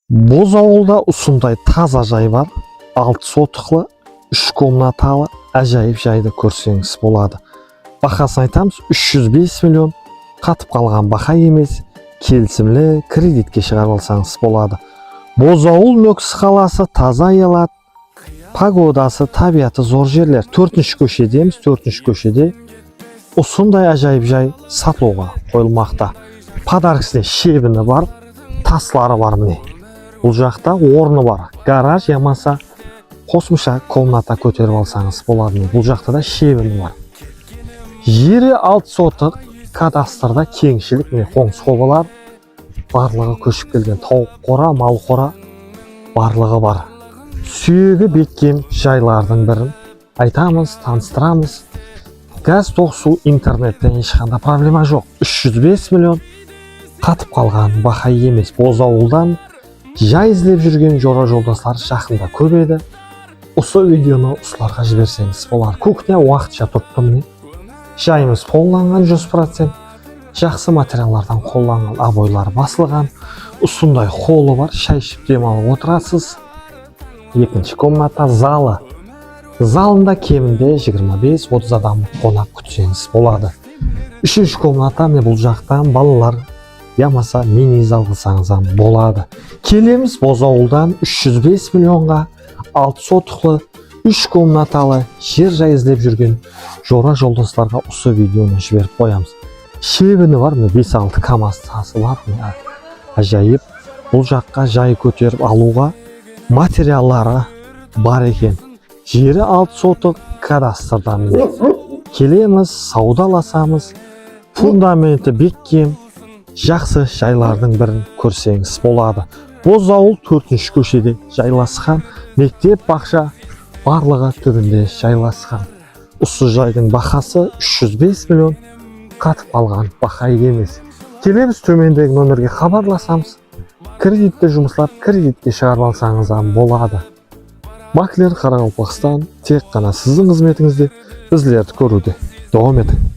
Боз ауылда ұсындай таза жай бар. 6 сотықлы, 3 комнаталы әжайып жайды көрсеңіз болады. Бақасын айтамыз, 305 миллион. Қатып қалған бақа емес, келісімлі кредитке шығарып алсаңыз болады. Боз ауыл Нөкіс қаласы, таза аялат, погодасы, табиаты зор жерлер. 4-ші көшедеміз, 4-ші көшеде ұсындай әжайып жай сатылуға қойылмақта. Подаркісіне шебіні бар, таслары бар міне. Бұл жақта орны бар, гараж ямаса қосымша комната көтеріп алсаңыз болады. Бұл жақта да шебіні бар. Жері 6 сотық, кадастрда кеңшілік міне қоңыз қобалар, барлығы көшіп келген тауық қора, мал қора барлығы бар. Сүйегі беккем жайлардың бірін айтамыз, таныстырамыз. Газ, тоқ су, интернеттен ешқандай проблема жоқ. 305 миллион. Қатып қалған бақа емес. Боз ауылдан жай іздеп жүрген жора жолдастар жақында көп еді. Осы видеоны ұсыларға жіберсеңіз болады. Кухня уақытша тұрыпты міне. Жайымыз қолданған 100%. Жақсы материалдардан қолданған, обойлар басылған. Ұсындай холы бар, шай ішіп демалып отырасыз. 2-ші комната залы. Залында кемінде 25-30 адам қонақ күтсеңіз болады. 3-ші комната міне бұл жақтан балалар ямаса мини зал қылсаңыз болады. Келеміз Боз ауылдан 305 миллионға 6 сотықлы 3 комнаталы жер жай іздеп жүрген жора жолдастарға осы видеоны жіберіп қоямыз. Шебіні бар, 5-6 камастасы бар, әжайып. Бұл жаққа жай көтеріп алуға материалдары бар екен. Жері 6 сотық, кадастрдан келеміз, саудаласамыз. Фундаменті беккем, жақсы жайлардың бірін көрсеңіз болады. Боз ауыл 4-ші көшеде жайласқан, мектеп, бақша барлығы түбінде жайласқан. Осы жайдың бақасы 305 миллион. Қатып қалған бақа емес. Келеміз, төмендегі нөмерге хабарласамыз. Кредитті жұмыслап, кредитке шығарып алсаңыз болады. Маклер Қарақалпақстан тек қана сіздің қызметіңізде, біздерді көруде. Давам етің.